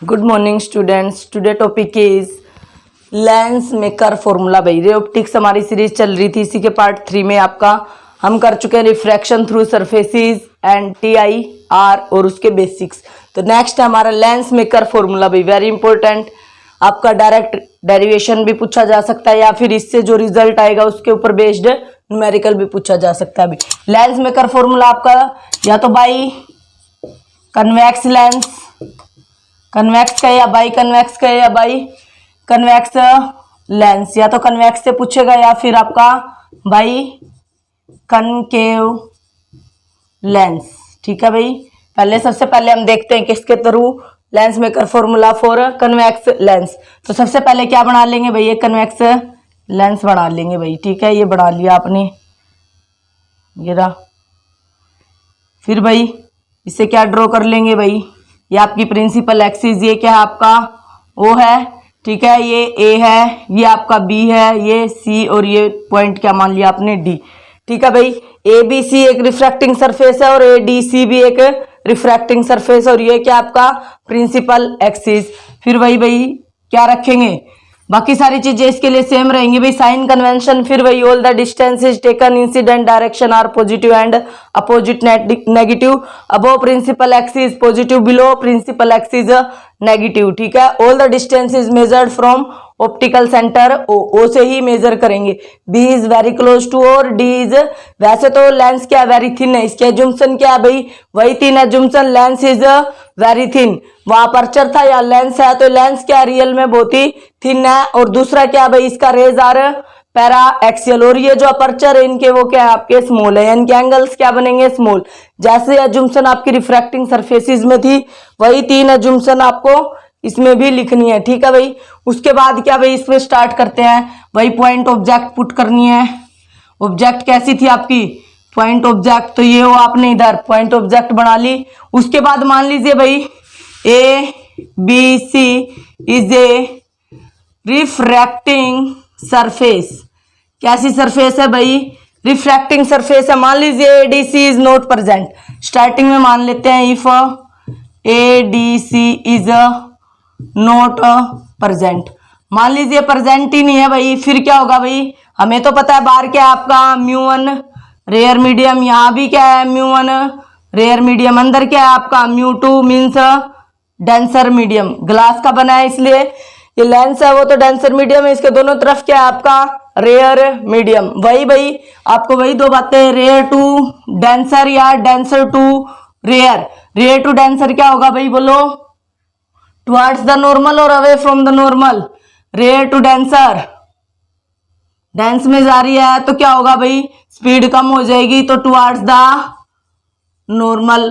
Good morning students. Today topic is lens maker formula. भाई ray optics हमारी series चल रही थी, इसी के पार्ट 3 में आपका हम कर चुके हैं refraction through surfaces and TIR और उसके बेसिक्स। तो नेक्स्ट है हमारा लेंस मेकर फॉर्मूला। भाई वेरी इंपॉर्टेंट, आपका डायरेक्ट डेरिवेशन भी पूछा जा सकता है या फिर इससे जो रिजल्ट आएगा उसके ऊपर बेस्ड न्यूमेरिकल भी पूछा जा सकता है। भाई लेंस मेकर फॉर्मूला आपका या तो बाई कन्वेक्स लेंस, कन्वेक्स का या बाई कन्वेक्स का या बाई कन्वेक्स लेंस, या तो कन्वेक्स से पूछेगा या फिर आपका बाई कनकेव लेंस। ठीक है भाई, पहले सबसे पहले हम देखते हैं किसके through lens maker formula for convex lens. तो सबसे पहले क्या बना लेंगे भाई, ये कन्वेक्स लेंस बना लेंगे भाई। ठीक है, ये बना लिया आपने, ये रहा। फिर भाई इससे क्या ड्रॉ कर लेंगे भाई, ये आपकी प्रिंसिपल एक्सिस, ये क्या है आपका ओ है। ठीक है, ये ए है, ये आपका बी है, ये सी और ये पॉइंट क्या मान लिया आपने डी। ठीक है भाई, ए बी सी एक रिफ्रैक्टिंग सरफेस है और ए डी सी भी एक रिफ्रैक्टिंग सरफेस और ये क्या आपका प्रिंसिपल एक्सिस। फिर वही भाई क्या रखेंगे, बाकी सारी चीजें इसके लिए सेम रहेंगी भाई, साइन कन्वेंशन। फिर वही all the distances taken incident direction are positive and opposite negative, above principal axis positive, below principal axis negative. ठीक है, all the distances measured from optical centre O से ही मेजर करेंगे। B is very close to और D is, वैसे तो lens क्या very thin है, इसके एजुम्पशन क्या है भाई, वही तीन एजुम्पशन, लेंस इज वेरी थिन। वहां अपर्चर था या लेंस है, तो लेंस क्या रियल में बहुत ही थिन है। और दूसरा क्या भाई, इसका रेज आर पैरा एक्सियल, और ये जो अपर्चर है इनके वो क्या है आपके स्मॉल है, इनके एंगल्स क्या बनेंगे स्मॉल। जैसे एजुम्पशन आपकी रिफ्रैक्टिंग सरफेसेस में थी वही तीन एजुम्पशन आपको इसमें भी लिखनी है। ठीक है भाई, उसके बाद क्या भाई इसमें स्टार्ट करते हैं, वही पॉइंट ऑब्जेक्ट पुट करनी है। ऑब्जेक्ट कैसी थी आपकी पॉइंट ऑब्जेक्ट, तो ये हो आपने इधर पॉइंट ऑब्जेक्ट बना ली। उसके बाद मान लीजिए भाई A B C is a refracting surface. कैसी सरफेस है भाई, रिफ्रैक्टिंग सरफेस है। मान लीजिए A D C is not present, starting में मान लेते हैं if A D C is not present. मान लीजिए प्रेजेंट ही नहीं है भाई, फिर क्या होगा भाई, हमें तो पता है बाहर क्या है आपका म्यू1 रेयर मीडियम, यहाँ भी क्या है म्यू1 रेयर मीडियम, अंदर क्या है आपका म्यू2 मीन्स डेंसर मीडियम। ग्लास का बना है इसलिए ये लेंस है वो तो डेंसर मीडियम है, इसके दोनों तरफ क्या है आपका रेयर मीडियम। वही भाई आपको वही दो बातें, रेयर टू डेंसर या denser to rare. Rare to denser क्या होगा भाई बोलो, टुवर्ड्स द नॉर्मल और away from the normal. Rare to denser, dense में जा रही है तो क्या होगा भाई, स्पीड कम हो जाएगी तो towards the normal.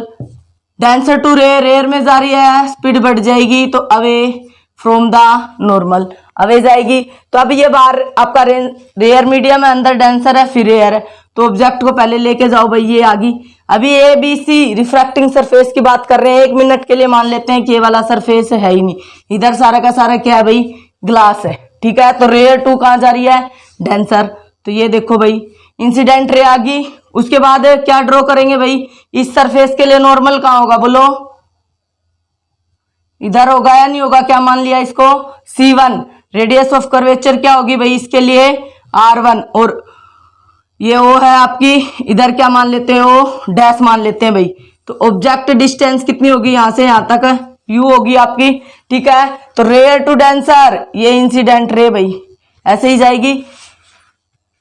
Denser to rare, rare में जा रही है स्पीड बढ़ जाएगी तो away from the normal, away जाएगी। तो अब ये बाहर आपका रेयर मीडियम है, अंदर डेंसर है फिर रेयर है, तो ऑब्जेक्ट को पहले लेके जाओ भाई, ये आ गई। अभी A B C refracting surface की बात कर रहे हैं, 1 मिनट के लिए मान लेते हैं कि ये वाला सरफेस है ही नहीं, इधर सारा का सारा क्या है भाई ग्लास है। ठीक है, तो रेयर टू कहाँ जा रही है डेंसर, तो ये देखो भाई इंसिडेंट रे आ गई। उसके बाद क्या ड्रॉ करेंगे भाई, इस सरफेस के लिए नॉर्मल कहाँ होगा बोलो, इधर होगा या नहीं होगा, क्या मान लिया इसको C1। रेडियस ऑफ कर्वेचर क्या होगी भाई इसके लिए R1, और ये ओ है आपकी, इधर क्या मान लेते हो डैश मान लेते हैं भाई। तो ऑब्जेक्ट डिस्टेंस कितनी होगी यहाँ से यहाँ तक, U होगी आपकी। ठीक है, तो रेयर टू डेंसर, ये इंसिडेंट रे भाई ऐसे ही जाएगी,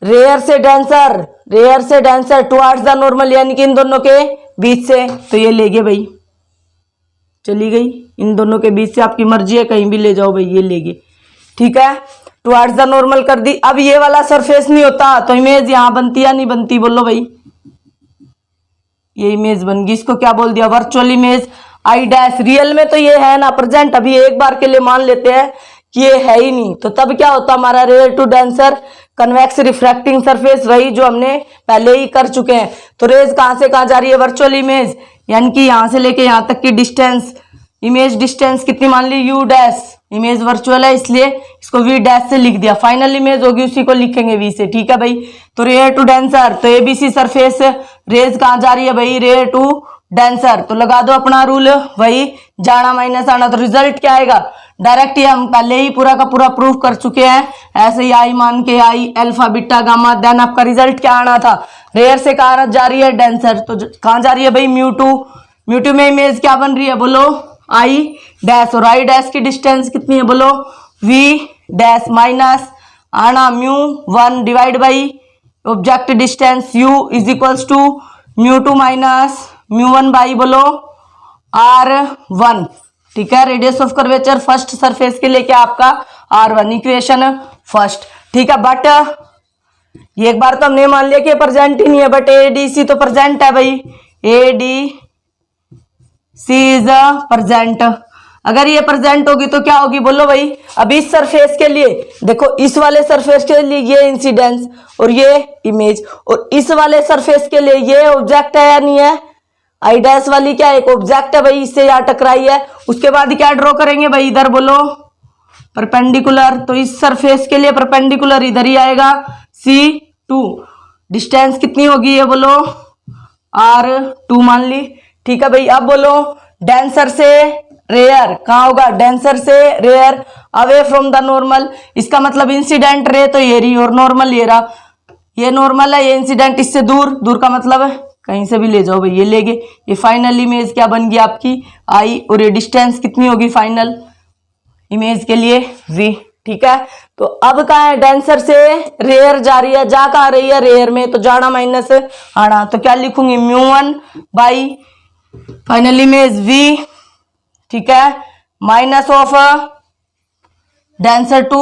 रेयर से डेंसर, रेयर से डेंसर टुवर्ड्स द नॉर्मल, यानी कि इन दोनों के बीच से, तो ये ले गए भाई, चली गई इन दोनों के बीच से, आपकी मर्जी है कहीं भी ले जाओ भाई, ये ले गए। ठीक है, टुवर्ड्स द नॉर्मल कर दी। अब ये वाला सरफेस नहीं होता तो इमेज यहाँ बनती या नहीं बनती बोलो भाई, ये इमेज बन गई, इसको क्या बोल दिया virtual image I dash. Real में तो ये है ना प्रेजेंट, अभी एक बार के लिए मान लेते हैं कि ये है ही नहीं, तो तब क्या होता हमारा rare to denser convex refracting surface, वही जो हमने पहले ही कर चुके हैं। तो रेज कहां से कहां जा रही है वर्चुअल इमेज, यानी कि यहां से लेके यहां तक की डिस्टेंस, इमेज डिस्टेंस कितनी मान ली U डैश, इमेज वर्चुअल है इसलिए इसको V डैश से लिख दिया, फाइनल इमेज होगी उसी को लिखेंगे V से। ठीक है भाई, तो रेयर टू डेंसर, तो ABC सरफेस रेज कहां जा रही है भाई, रेयर टू डेंसर। तो लगा दो अपना रूल, वही जाना माइनस आना। तो रिजल्ट क्या आएगा, डायरेक्ट ही हम पहले ही पूरा का पूरा प्रूफ कर चुके हैं। ऐसे ही आई मान के I alpha beta gamma, then आपका रिजल्ट क्या आना था, रेयर से कहाँ जा रही है, डेंसर। तो कहाँ जा रही है भाई, म्यू टू में इमेज क्या बन रही है, बोलो आई डैश, और आई डैश की डिस्टेंस कितनी है, बोलो वी डैश, माइनस आना mu one divide by object distance U is equals to mu two minus mu one by बोलो आर वन। ठीक है, radius of curvature first surface के लिए क्या आपका आर वन, इक्वेशन फर्स्ट। ठीक है, बट ये एक बार तो हमने मान लिया कि प्रेजेंट ही नहीं है, बट एडीसी तो प्रेजेंट है भाई, एडीसी इज प्रेजेंट। अगर ये प्रेजेंट होगी तो क्या होगी, बोलो भाई। अब इस सरफेस के लिए देखो, इस वाले सरफेस के लिए ये इंसिडेंस और ये इमेज, और इस वाले सरफेस के लिए ये ऑब्जेक्ट है या नहीं है, आई डैश वाली क्या एक ऑब्जेक्ट है भाई, इससे यहाँ टकराई है। उसके बाद क्या ड्रॉ करेंगे भाई, इधर बोलो परपेंडिकुलर। तो इस सरफेस के लिए परपेंडिकुलर इधर ही आएगा, C2। डिस्टेंस कितनी होगी ये बोलो R2 मान ली। ठीक है भाई, अब बोलो डेंसर से रेयर कहाँ होगा, डेंसर से rare away from the normal. इसका मतलब इंसिडेंट रे तो ये रही और नॉर्मल ये रहा, ये नॉर्मल है, ये इंसिडेंट इससे दूर, दूर का मतलब कहीं से भी ले जाओ भाई, ये ले गए। ये फाइनल इमेज क्या बन गई आपकी आई, और ये डिस्टेंस कितनी होगी फाइनल इमेज के लिए V। ठीक है, तो अब कहाँ है, डेंसर से रेयर जा रही है, जा कहाँ रही है, रेयर में, तो जाना माइनस आना। तो क्या लिखूंगी, mu one by final image V। ठीक है, minus of denser to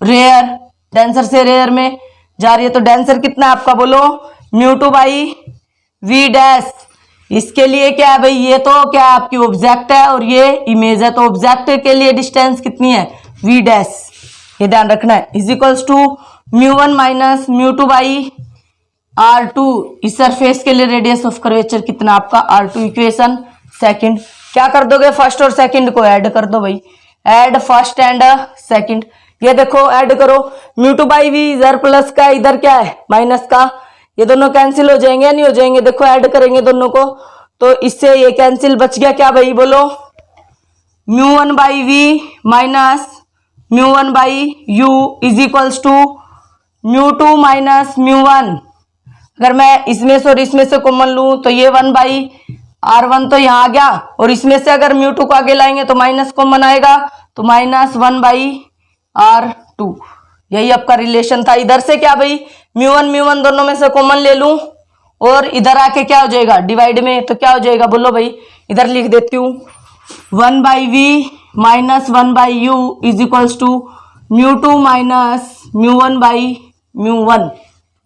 rare, denser से रेयर में जा रही है, तो डेंसर कितना है आपका, बोलो mu two by V dash. इसके लिए क्या है भाई, ये तो क्या है आपकी ऑब्जेक्ट है और ये इमेज है, तो ऑब्जेक्ट के लिए डिस्टेंस कितनी है, वी डैश, ये ध्यान रखना है, is equals to mu one minus mu two by R2। इस सरफेस के लिए रेडियस ऑफ कर्वेचर कितना आपका R2, इक्वेशन सेकंड। क्या कर दोगे, फर्स्ट और सेकंड को ऐड कर दो भाई, ऐड फर्स्ट एंड सेकंड। ये देखो ऐड करो, म्यू टू बाई वी इधर प्लस का, इधर क्या है माइनस का, ये दोनों कैंसिल हो जाएंगे या नहीं हो जाएंगे, देखो ऐड करेंगे दोनों को, तो इससे ये कैंसिल, बच गया क्या भाई, बोलो mu one by V minus mu one by U is equals to mu two minus mu one. अगर मैं इसमें से और इसमें से कॉमन लूं तो ये वन बाई आर वन तो यहाँ आ गया, और इसमें से अगर म्यू टू को आगे लाएंगे तो माइनस कॉमन आएगा, तो माइनस वन बाई R2। यही आपका रिलेशन था। इधर से क्या भाई, म्यू वन दोनों में से कॉमन ले लूं, और इधर आके क्या हो जाएगा डिवाइड में, तो क्या हो जाएगा बोलो भाई, इधर लिख देती हूँ, one by V minus one by U is equals to mu two minus mu one by mu one.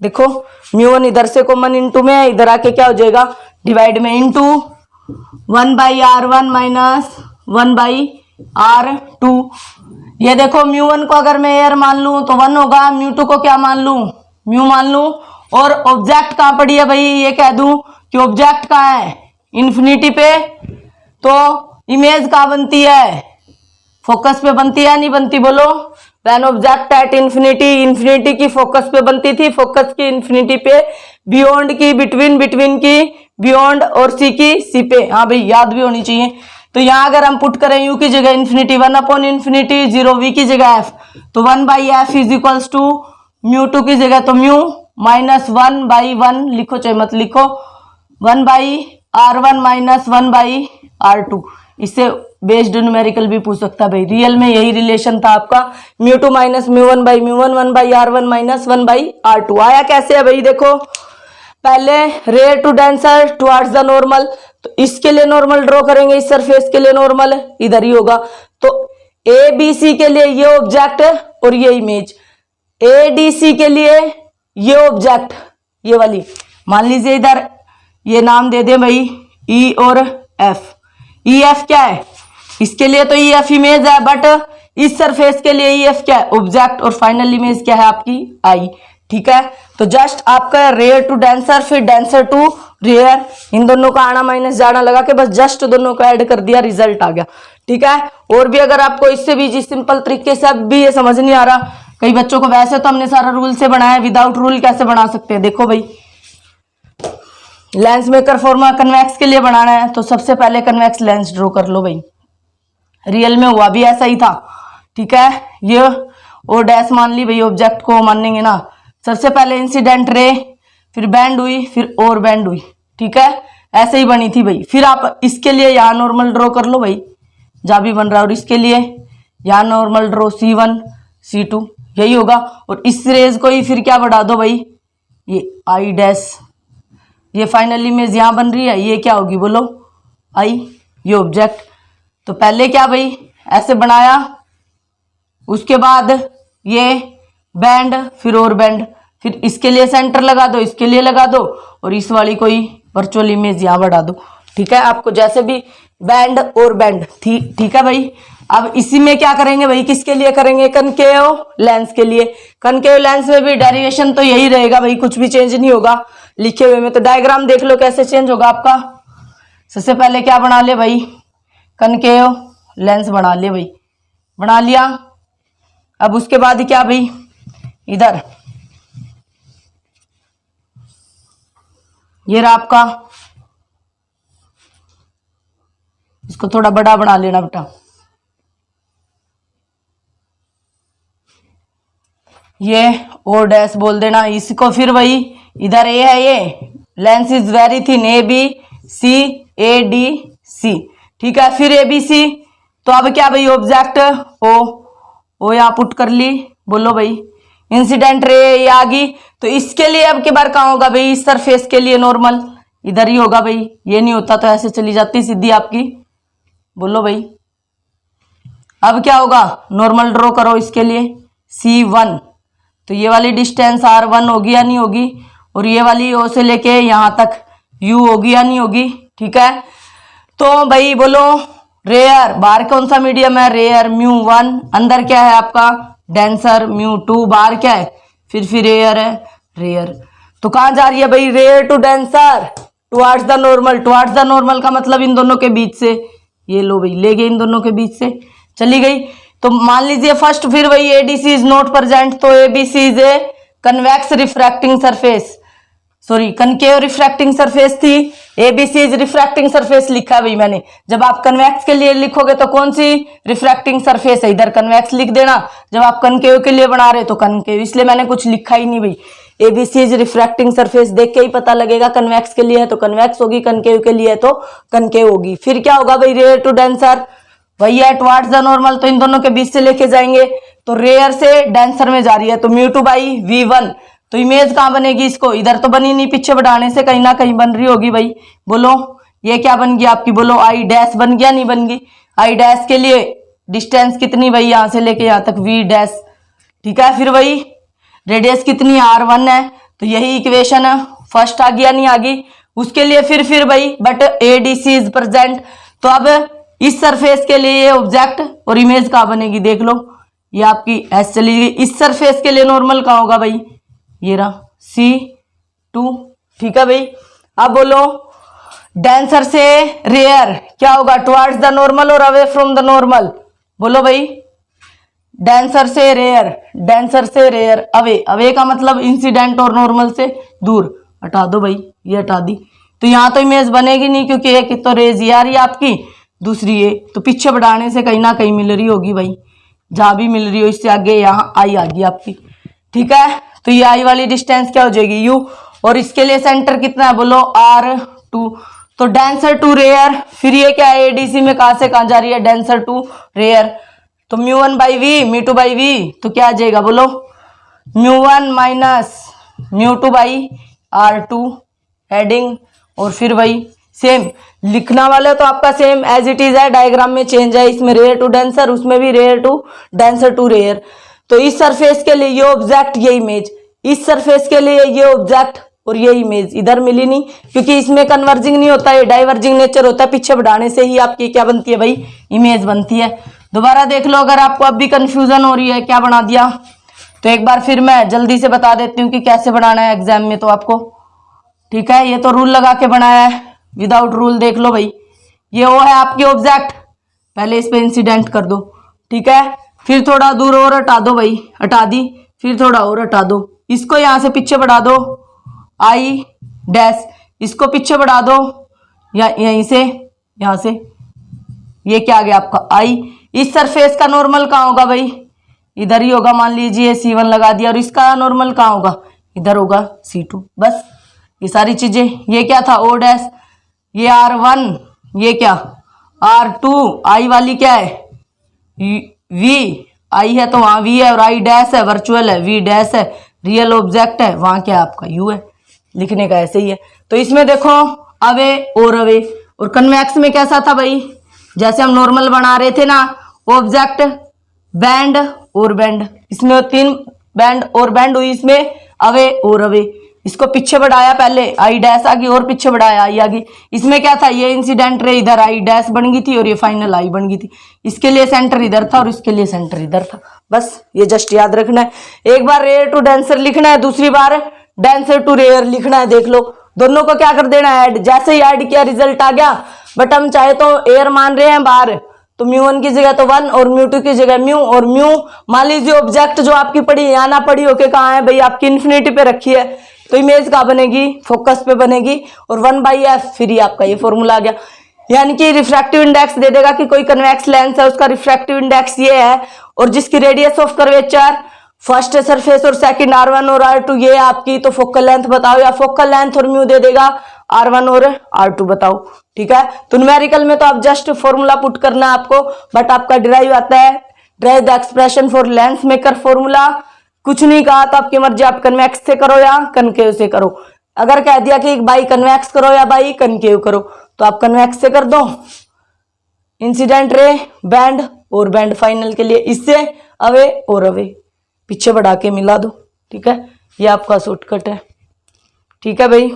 देखो म्यू वन इधर से कॉमन इंटू में है, इधर आके क्या हो जाएगा डिवाइड में, into one by R one minus one by R2। ये देखो म्यू वन को अगर मैं एयर मान लूं तो वन होगा, म्यू टू को क्या मान लूं, म्यू मान लूं, और ऑब्जेक्ट कहाँ पड़ी है भाई, ये कह दूं कि ऑब्जेक्ट कहाँ है, इन्फिनिटी पे, तो इमेज कहाँ बनती है, फोकस पे बनती है नहीं बनती, बोलो when object at infinity, infinity की फोकस पे बनती थी, फोकस की इन्फिनिटी पे, बियॉन्ड की बिटवीन, बिटवीन की बियॉन्ड, और सी की सी पे। हाँ भाई याद भी होनी चाहिए। तो यहाँ अगर हम पुट करें यू की जगह infinity, one upon infinity zero, V की जगह एफ, तो one by F is equals to mu two की जगह तो mu minus one by one लिखो चाहे मत लिखो, one by R one minus one by R2। इससे बेस्ड न्यूमेरिकल भी पूछ सकता है भाई, रियल में यही रिलेशन था आपका, mu two minus mu one by mu one, one by R one minus one by R2। आया कैसे है भाई, देखो पहले rare to denser towards the normal, तो इसके लिए नॉर्मल ड्रॉ करेंगे, इस सरफेस के लिए नॉर्मल इधर ही होगा, तो ABC के लिए ये ऑब्जेक्ट और ये इमेज, ADC के लिए ये ऑब्जेक्ट, ये वाली मान लीजिए इधर ये नाम दे दें भाई E और F। EF क्या है, इसके लिए तो EF इमेज है, बट इस सरफेस के लिए EF क्या है, ऑब्जेक्ट, और फाइनल इमेज क्या है आपकी I। ठीक है, तो जस्ट आपका रेयर टू डेंसर, फिर डेंसर टू रेयर, इन दोनों का आना माइनस जाना लगा के बस जस्ट दोनों को ऐड कर दिया, रिजल्ट आ गया। ठीक है, और भी अगर आपको इससे भी जिस सिंपल तरीके से अब भी ये समझ नहीं आ रहा, कई बच्चों को वैसे तो हमने सारा रूल से बनाया, विदाउट रूल कैसे बना सकते हैं, देखो भाई लेंस मेकर फॉर्मूला कन्वेक्स के लिए बनाना है तो सबसे पहले कन्वेक्स लेंस ड्रॉ कर लो भाई। रियल में हुआ भी ऐसा ही था, ठीक है। ये ओ डैश मान ली भाई, ऑब्जेक्ट को मानेंगे ना। सबसे पहले इंसिडेंट रे, फिर बैंड हुई, फिर और बैंड हुई, ठीक है। ऐसे ही बनी थी भाई। फिर आप इसके लिए यहाँ नॉर्मल ड्रॉ कर लो भाई, जहाँ भी बन रहा है। और इसके लिए यहाँ नॉर्मल ड्रॉ C1 C2 यही होगा। और इस रेज को ही फिर क्या बढ़ा दो भाई, ये आई डैश। ये फाइनल इमेज यहाँ बन रही है, ये क्या होगी बोलो, आई, ये ऑब्जेक्ट। तो पहले क्या भाई ऐसे बनाया, उसके बाद ये बैंड, फिर और बैंड, फिर इसके लिए सेंटर लगा दो, इसके लिए लगा दो, और इस वाली कोई वर्चुअल इमेज यहाँ बढ़ा दो, ठीक है। आपको जैसे भी बैंड और बैंड, ठीक है भाई। अब इसी में क्या करेंगे भाई, किसके लिए करेंगे, कनकेव लेंस के लिए। कनकेव लेंस में भी डेरिवेशन तो यही रहेगा भाई, कुछ भी चेंज नहीं होगा लिखे हुए में। तो डायग्राम देख लो कैसे चेंज होगा आपका। सबसे पहले क्या बना ले भाई, कनकेव लेंस बना ले भाई, बना लिया। अब उसके बाद क्या भाई, इधर ये रहा आपका, इसको थोड़ा बड़ा बना लेना बेटा। ये ओ डैश बोल देना इसको। फिर वही इधर ए है, ये lens is very thin, ABCADC, ठीक है। फिर ABC, तो अब क्या भाई ऑब्जेक्ट ओ यहाँ पुट कर ली, बोलो भाई। इंसिडेंट रे ये आ गई, तो इसके लिए अब के बार कहाँ होगा भाई, इस सरफेस के लिए नॉर्मल इधर ही होगा भाई। ये नहीं होता तो ऐसे चली जाती सीधी आपकी, बोलो भाई। अब क्या होगा, नॉर्मल ड्रॉ करो इसके लिए C1, तो ये वाली डिस्टेंस R1 होगी या नहीं होगी, और ये वाली O से लेके यहाँ तक U होगी या नहीं होगी, ठीक है। तो भाई बोलो रेयर, बाहर कौन सा मीडियम है, रेयर μ1, अंदर क्या है आपका डेंसर μ2, बाहर क्या है फिर रेयर है, रेयर। तो कहाँ जा रही है भाई, rare to denser, towards the normal. Towards the normal का मतलब इन दोनों के बीच से, ये लो भाई ले गए, इन दोनों के बीच से चली गई। तो मान लीजिए फर्स्ट, फिर वही ADC इज नॉट प्रेजेंट, तो ABC is a convex refracting surface, sorry concave refracting surface थी, ABC इज रिफ्रैक्टिंग सरफेस लिखा है भाई मैंने। जब आप कन्वेक्स के लिए लिखोगे तो कौन सी रिफ्रैक्टिंग सरफेस है, इधर कन्वेक्स लिख देना। जब आप कनकेव के लिए बना रहे तो कनकेव, इसलिए मैंने कुछ लिखा ही नहीं भाई। ABC इज रिफ्रैक्टिंग सरफेस देख के ही पता लगेगा, कन्वेक्स के लिए है तो कन्वेक्स होगी, कनकेव के लिए है तो कनकेव होगी। फिर क्या होगा भाई, रेयर टू डेंसर, वही है टुवर्ड्स द नॉर्मल, तो इन दोनों के बीच से लेके जाएंगे। तो रेयर से डेंसर में जा रही है, तो μ2/V1, तो इमेज कहाँ बनेगी, इसको इधर तो बनी नहीं, पीछे बढ़ाने से कहीं ना कहीं बन रही होगी भाई। बोलो ये क्या बन गया आपकी, बोलो आई डैश बन गया, नहीं बन गई। आई डैश के लिए डिस्टेंस कितनी भाई, यहाँ से लेके यहाँ तक V डैश, ठीक है। फिर वही रेडियस कितनी R1 है, तो यही इक्वेशन फर्स्ट आ गया, नहीं आ गई उसके लिए। फिर भाई बट ADC इज प्रेजेंट, तो अब इस सरफेस के लिए ऑब्जेक्ट और इमेज कहाँ बनेगी देख लो, ये आपकी S चली गई। इस सरफेस के लिए नॉर्मल कहाँ होगा भाई, ये रहा C2, ठीक है भाई। अब बोलो डेंसर से रेयर क्या होगा, टुवर्ड्स द नॉर्मल और अवे फ्रॉम द नॉर्मल, बोलो भाई। डेंसर से रेयर, डेंसर से रेयर, अवे का मतलब इंसिडेंट और नॉर्मल से दूर, हटा दो भाई, ये हटा दी। तो यहाँ तो इमेज बनेगी नहीं, क्योंकि एक तो रेज ये आ रही है आपकी, दूसरी ये, तो पीछे बढ़ाने से कहीं ना कहीं मिल रही होगी भाई, जहां भी मिल रही हो। इससे आगे यहाँ आई आ गई आपकी, ठीक है। तो ये आई वाली डिस्टेंस क्या हो जाएगी U, और इसके लिए सेंटर कितना है बोलो R2, तो डेंसर टू रेयर। फिर ये क्या है, ADC में कहां से कहां जा रही है, डेंसर टू रेयर, तो μ1/V μ2/V, तो क्या आ जाएगा बोलो μ1 माइनस μ2/R2 हेडिंग। और फिर वही सेम लिखना वाला तो आपका सेम एज इट इज है, डायग्राम में चेंज है, इसमें रेयर टू डेंसर, उसमें भी rare to denser to rare. तो इस सरफेस के लिए ये ऑब्जेक्ट, ये इमेज, इस सरफेस के लिए ये ऑब्जेक्ट और ये इमेज इधर मिली नहीं, क्योंकि इसमें कन्वर्जिंग नहीं होता है, डाइवर्जिंग नेचर होता है, पीछे बढ़ाने से ही आपकी क्या बनती है भाई, इमेज बनती है। दोबारा देख लो अगर आपको अब भी कंफ्यूजन हो रही है क्या बना दिया, तो एक बार फिर मैं जल्दी से बता देती हूँ कि कैसे बनाना है एग्जाम में तो आपको, ठीक है। ये तो रूल लगा के बनाया है, विदाउट रूल देख लो भाई। ये वो है आपकी ऑब्जेक्ट, पहले इस पे इंसिडेंट कर दो, ठीक है। फिर थोड़ा दूर और हटा दो भाई, हटा दी, फिर थोड़ा और हटा दो, इसको यहाँ से पीछे बढ़ा दो I डैश, इसको पीछे बढ़ा दो, या यहीं से, यहां से, ये क्या आ गया आपका आई। इस सरफेस का नॉर्मल कहाँ होगा भाई, इधर ही होगा, मान लीजिए C1 लगा दिया, और इसका नॉर्मल कहाँ होगा, इधर होगा C2। बस ये सारी चीजें। ये क्या था O डैश, ये R1, ये क्या R2, आई वाली क्या है V, आई है तो वहां V है, और I डैश है, वर्चुअल है, V डैश है, रियल ऑब्जेक्ट है, वहां क्या है आपका U है। लिखने का ऐसे ही है। तो इसमें देखो अवे और अवे, और कन्वेक्स में कैसा था भाई, जैसे हम नॉर्मल बना रहे थे ना, ऑब्जेक्ट बैंड और बैंड, इसमें 3 बैंड और बैंड हुई, इसमें अवे और अवे। इसको पीछे बढ़ाया, पहले आई डैश आ गई, और पीछे बढ़ाया आई आ गई। इसमें क्या था, ये इंसिडेंट रे इधर आई डैश बन गई थी, और ये फाइनल आई बन गई थी। इसके लिए सेंटर इधर था, और इसके लिए सेंटर इधर था। बस ये जस्ट याद रखना है। एक बार रेयर टू डेंसर लिखना है, दूसरी बार डेंसर टू रेयर लिखना है। देख लो, दोनों को क्या कर देना है, ऐड। जैसे ही ऐड किया रिजल्ट आ गया, बट हम चाहे तो एयर मान रहे हैं बाहर, तो μ1 की जगह तो 1, और μ2 की जगह म्यू, और म्यू मान लीजिए ऑब्जेक्ट जो आपकी पड़ी यहाँ ना पड़ी होके कहाँ है भाई, आपकी इन्फिनिटी पे रखी है, तो इमेज कहाँ बनेगी, फोकस पे बनेगी, और 1/f, फिर ही आपका ये फॉर्मूला आ गया। यानी कि रिफ्रैक्टिव इंडेक्स दे देगा कि कोई कन्वेक्स लेंस है, उसका रिफ्रैक्टिव इंडेक्स ये है, और जिसकी radius of curvature first surface और सेकंड R1 और R2 ये आपकी, तो फोकल लेंथ बताओ, या फोकल लेंथ और म्यू दे देगा R1 और R2 बताओ। ठीक है, तो न्यूमेरिकल में तो आप जस्ट फॉर्मूला पुट करना है आपको, बट आपका डिराइव आता है, drive the expression for Lenz maker formula. कुछ नहीं कहा तो आपकी मर्जी, आप कन्वेक्स से करो या कनकेव से करो। अगर कह दिया कि बाई कन्वेक्स करो या बाई कनकेव करो, तो आप कन्वेक्स से कर दो, इंसिडेंट रे, बैंड और बैंड फाइनल के लिए इससे अवे और अवे पीछे बढ़ा के मिला दो। ठीक है, ये आपका शॉर्टकट है। ठीक है भाई,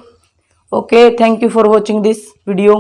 okay, thank you for watching this video.